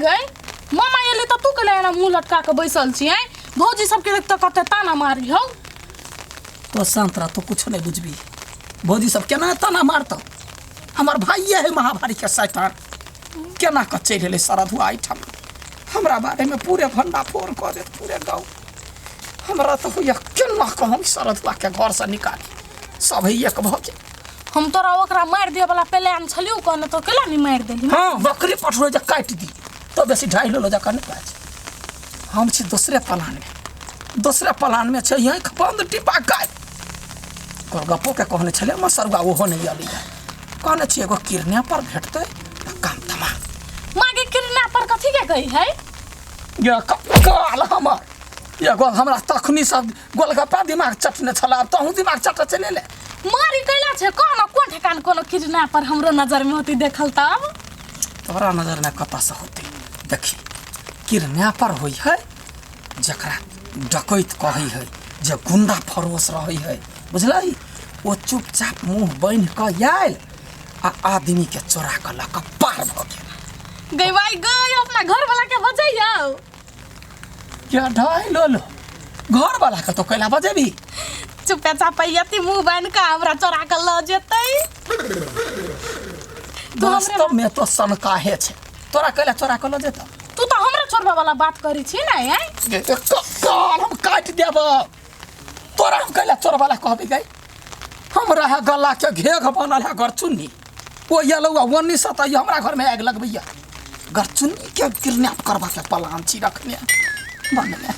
गई मामा एले त तू कले ना मुंह लटका के बैसल छी हैं भौजी सबके देख त कते ताना मारी हो तो शांत रह तो कुछ नहीं बुझबी भौजी सब केना ताना मारत हमार भाई है महाभारी के शैतान केना क चले सरधुआ आइठम हमरा बारे में पूरे भंडा फोड़ कर दे पूरे गाँव हमरा तो हुआ केना कहम सरधुआ के घर से निकाली सब एक भगे हम तोरा ओकरा मार दिए वाला प्लान छलियो कहने तो केला नहीं मार देली हां बकरी पठरो जे काट दी तो बेसी ढाई लो जा करने पाए हम छी दूसरे प्लान में छै यही बंद टिपा गाय गपो के कहने छले मसरुआ ओहो नहीं आली कहने छी एगो किरने पर भेटते काम तमा मागे किरने पर कथी के गई है ये काल हमर एगो हमरा तखनी सब गोलगप्पा दिमाग चटने छला तहु दिमाग चट चले ले मारी कैला छे कोन ठेकान कोनो किरने पर हमरो नजर में होती देखल तब तोरा नजर में कता से होती देखी किरने पर होई है जकरा डकैत कहई है जे गुंडा फरोस रही है बुझलई वो चुपचाप मुंह बन के आयल आ आदमी के चोरा के लक पार भ गेल गई भाई गई अपना घर वाला के बजाइयो क्या ढाई लो घर वाला के तो कैला बजेबी चुपे चापैती मुंह बन के हमरा चोरा के ल जेतै वास्तव में तो सनकाहे छे तोरा कैला चोरा के ल जेता तू तो हमरा छोड़बा वाला बात करी छी ना हैं काल हम काट देब तोरा हम कैला चोर वाला कहबी गई हमरा है गला के घेघ बनल है गरचुन्नी ओ येलौआ वन्नी सता हमरा घर में आग लगबैया गरचुन्नी के किडनैप करबा के प्लान छी रखने बनले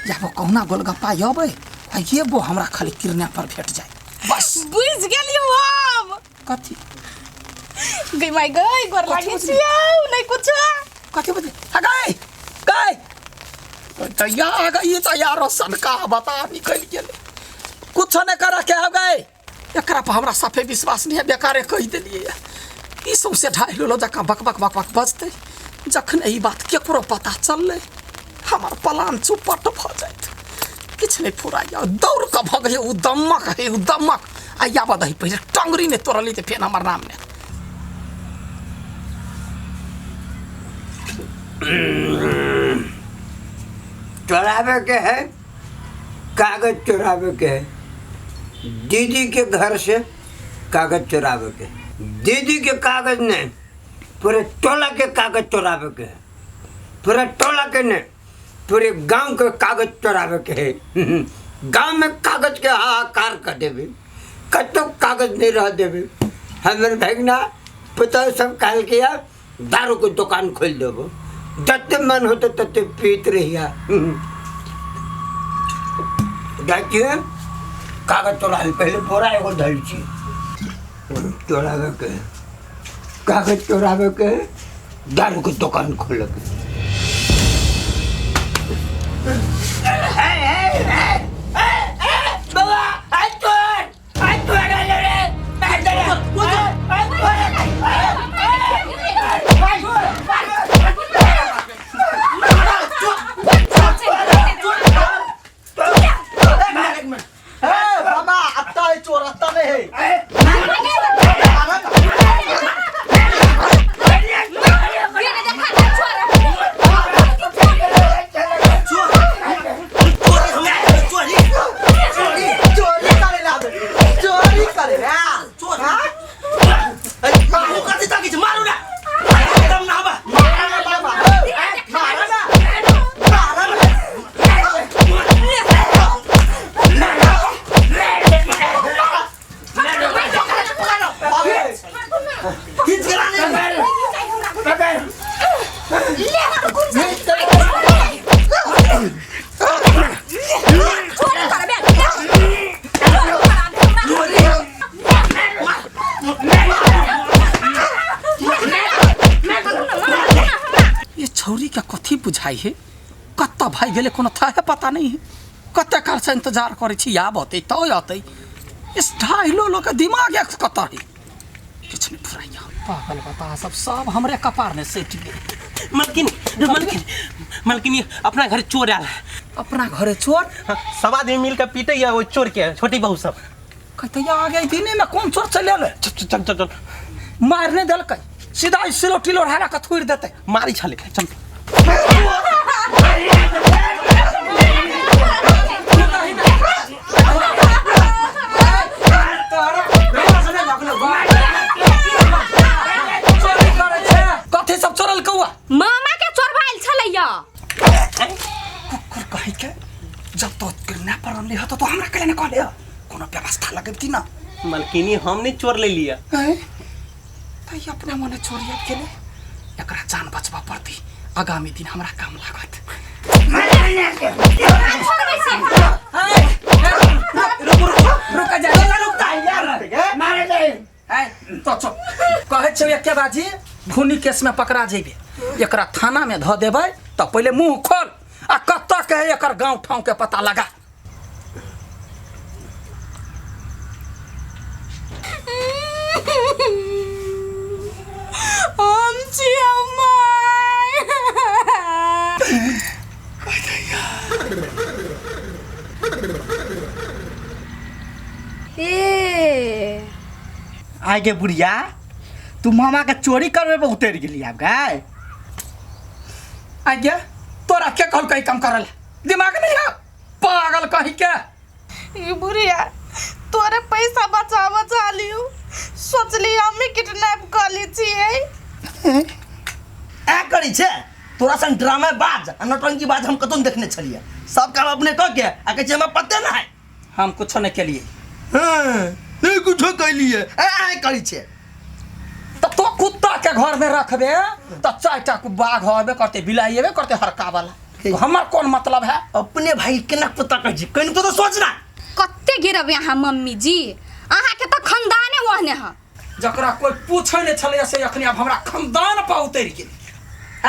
जाबो कहुना गोलगप्पा यबै आ येबो हमरा खाली किडनैप पर भेट जाए बस बुझ गेलियो हम कथी गई माय गई गोर लागे छियौ नहीं कुछ कथी बजे गई गई तो या गई तो यार सनका बता निकल गेले कुछ न करा के आ गए एकरा पर हमरा सफे विश्वास नहीं है बेकारे कह देलिए ई सबसे ढाई लो जका बक बक बक बक बजते जखन ई बात केकरो पता चलले हमर प्लान चुपट भ जाइत किछ नहीं फुराया दौड़ के भग गए उ दमक आया बदही पहले टंगरी ने तोड़ली त फेन हमर नाम ने चुरावे के है कागज चुरावे के है दीदी के घर से कागज चुरावे के दीदी के कागज नहीं पूरे टोला के कागज चुरावे के है पूरे टोला के नहीं पूरे गांव के कागज चुरावे के है गांव में कागज के हाहाकार कर देवे कतो कागज नहीं रह देवे हमारे भगना पता सब काल किया दारू की दुकान खोल देवो जत्ते मन हो तो तत्ते पीत रहिया देखिए कागज चोरावे पहले बोरा एगो धइल छी चोरावे के कागज चोरावे के दारू की दुकान खोल के बाबा आई तो रे बाबा अत्ता है चोर अत्ता नहीं है छौरी के कथी बुझाई है कत्ता भाई गेले कोनो था है पता नहीं है कत्ते काल से इंतजार करे छी आबते तो आते इस ढाई लो के दिमाग एक कत्ता है कुछ नहीं फुराइया पागल बता सब हमरे कपार ने सेट गए मलकिनी अपना घर चोर आल अपना घरे चोर सब आदमी मिल के पीटे या वो चोर के छोटी बहू सब कहते आ गए दिने में कौन चोर चले ले चल मारने दल कई सीधा सिलो टिलो ढाला के थोड़ देते मारी छले चल कथी सब चोरल कौआ मामा के चोरवाइल छलैया कुकुर कहि के जब तो गिरना पर हमले हतो तो हमरा कहले न कहले कोनो व्यवस्था लगेती ना मालकिनी हमने चोर ले लिया त ई अपना मने चोरिया केले एकरा जान बचबा पड़ती आगामी दिन हमरा काम लागत रुक जा मारे दे तो चुप कहे छे एके बाजी खूनी केस में पकड़ा जेबे एकरा थाना में ध देबै त पहिले मुंह खोल आ कत्ता कहे एकर गांव ठाव के पता लगा हम छी अम्माई ए आगे बुढ़िया तू मामा के चोरी करवे पे उतर गेली अब गाय आ गया तोरा के कहल कहीं काम करल दिमाग नहीं है पागल कहीं के ई बुढ़िया तोरे पैसा बचा बचा लियो सोचली हमें किडनैप कर ली छिए ए करी छे तोरा सन ड्रामा बाज आ नौटंकी बाज हम कतौ देखने छलिए सब काम अपने क के आ के हमरा पते ना है हम कुछ नहीं के लिए हां नहीं कुछ कइलिए ए करी छे तो कुत्ता के घर में रखबे तो चारटा को बाघ होबे करते बिलाई हेबे करते हरका वाला तो हमर कौन मतलब है अपने भाई केना पता कर जी कहीं तो सोचना कत्ते गिरब यहाँ मम्मी जी अहाँ के तो खानदाने वहने ह जकरा कोई पूछे नहीं छले से अखनी अब हमरा खानदान पर उतर गेल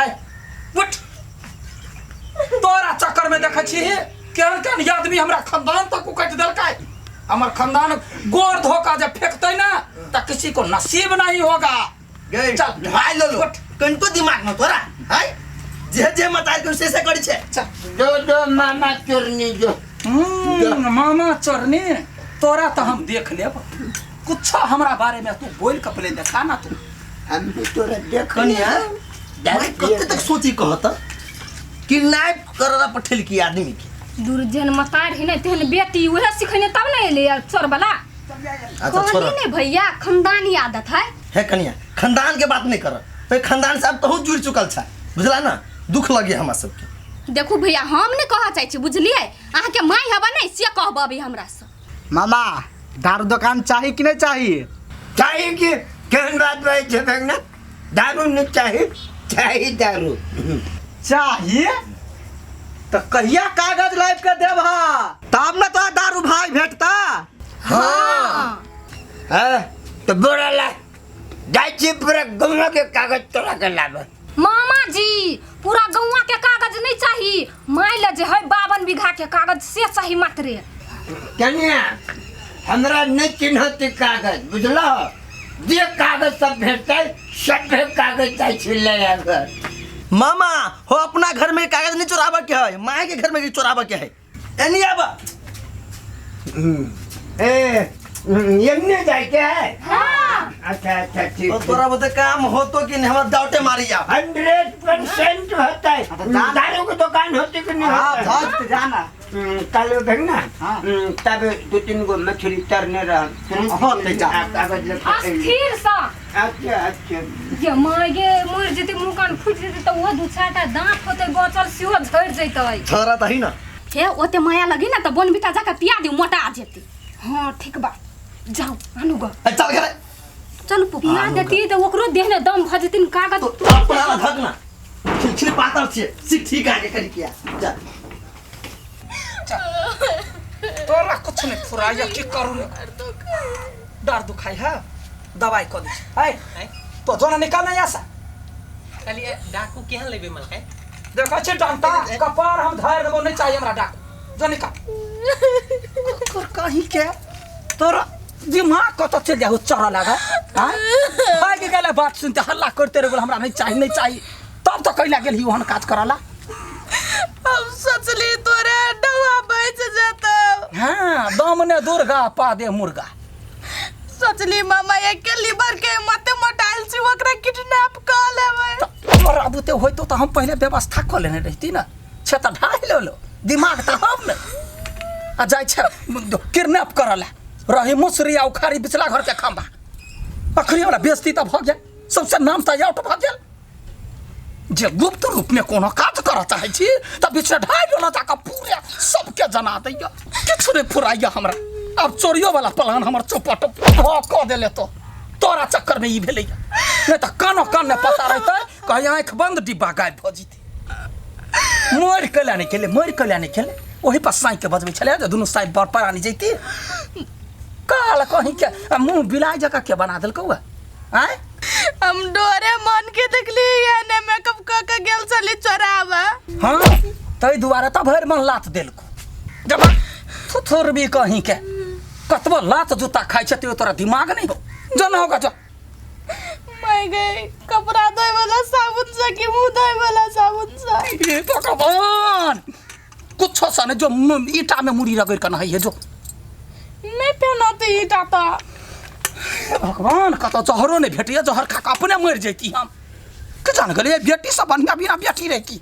आय उठ तोरा चक्कर में देखै छी केहन केहन आदमी हमरा खानदान तक उकट देलकै हमर खानदान गोर धोखा जब फेंकते ना तो किसी को नसीब नहीं होगा चल भाई लो लो कहीं तो दिमाग में तोरा है जे मतार के से करी छे चल दो मामा चोरनी जो मामा चोरनी तोरा तो हम देख लेब कुछ हमरा बारे में तू बोल के पहले देखा ना तू हम भी तोरा देख कनिया मैं कते तक सोची कहत किडनैप करला पठेल की आदमी के दुर्जन मतार ही नहीं तेहन बेटी उहे सिखने तब नहीं ले चोर वाला अच्छा कहली छोड़ ने भैया खानदानी आदत है कनिया खानदान के बात नहीं कर तो खानदान से अब कहूँ जुड़ चुकल छा बुझला ना दुख लगे हमरा सबके देखू भैया हम ने कह चाहे छी बुझलिए अहाँ के माई हवा नहीं से कहब अभी हमरा से मामा दारू दुकान चाहिए कि नहीं चाहिए चाहिए कि केहन बात भाई छे भगना दारू नहीं चाहिए चाहिए दारू चाहिए तो कहिया कागज लाइव के देब तब ना तो दारू भाई भेटता हाँ तो बोरा ला जाई छी पूरा गंगा के कागज तोरा के लाबे मामा जी पूरा गौवा के कागज नहीं चाहिए माई ले जे है 52 बीघा के कागज से चाहिए मात्र कन्या हमरा नहीं चिन्हती कागज बुझलो जे कागज सब भेटते सब कागज जाई छी ले आगर मामा हो अपना घर में कागज नहीं चुरावा के है माँ के घर में चुरावा के है एनी आबा यमने जाए क्या है हाँ। अच्छा अच्छा ठीक तो तोरा बोते काम हो तो कि नहीं हमरा डाउटे मारी जा 100% होता है दारू की दुकान होती कि नहीं होता है जाना कल भगना तब 2-3 गो मछली तरने रहा कागज अस्थिर सा अच्छा अच्छा ये मागे मर जेते मुंह कान फुट जेते तो वो दू छाटा दांत होते बचल सियो झड़ जैतै छोरा त हैन हे ओते माया लगी ना तो बन बिटा जाके पिया दे मोटा जेते हां ठीक बा जाओ आनु गो चल करे चल पिया देती तो ओकरो देहने दम भ जेतिन कागज तो अपना धकना खिलखिल पातर छे सिक ठीक आके करी किया जा तोरा कुछ नहीं फुराया की करू डर दुखाई है दवाई कर दी है तो जोना निकाल नहीं आसा खाली डाकू केहन लेबे मल है देखो छे डंटा कपार हम धार देबो नहीं चाहिए हमरा डाकू जो निकाल कर कहीं के तोरा दिमाग कत चल जाओ चढ़ा लगा हां भाई के गला बात सुनते हल्ला करते रहो हमरा नहीं चाहिए तब तो कइला गेल ही वहन काज कराला हम सोचली तोरे डवा बच जाता हां दम ने दुर्गा पा दे मुर्गा सोचली मामा एक लीवर के मते मोटाइल छी ओकरा किडनैप कर लेबै। तोरा बुते होइतो तो हम पहले व्यवस्था कर लेने रहती ना, छे तो ढाई लो दिमाग तो हम ने आ जाय छे किडनैप करला रही मुसरी आ उखाड़ी बिचला घर के खंबा, अखनी हमरा बेइज्जती तो भ गेल, सबसे नाम तो आउट भ गेल। जे गुप्त रूप में कोनो काज कर चाहे छी त बीच ढाई लो जाके पूरे सबके जना दैया, किछु नहीं फुराइया हमरा। अब चोरियो वाला प्लान हमर चौपट क देले तो तोरा चक्कर में ई भेलैया, नहीं तो कानो कान ने पता रहते कहीं आँख बंद डिब्बा गायब भ जेतै। मोर कल्या नहीं खेले, मोर कल्या नहीं खेले, वही पर साई के बजबै छले जे दुनू साइड बर पर आनी जैती। काल कहीं के मुंह बिलाय जगह के बना देलकौ आय। हम डोरे मन के देखली एने मेकअप क के गेल छली चोरावा। हां तै दुआरे त भर मन लात देलको। जब थुथुर भी कहीं के कतबो लात जूता खाइ छ तोरा दिमाग नहीं हो, जन होगा जा। मैं गई कपड़ा धोए वाला साबुन से कि मुंह धोए वाला साबुन से। हे भगवान कुछ सन जो ईटा में मुड़ी रगड़ कर नहीं है जो नहीं पहनती ईटा ता। भगवान कत जहरो नहीं भेटिए, जहर खा के अपने मर जैती हम। के जान गले बेटी सब बढ़िया बिना बेटी रहती।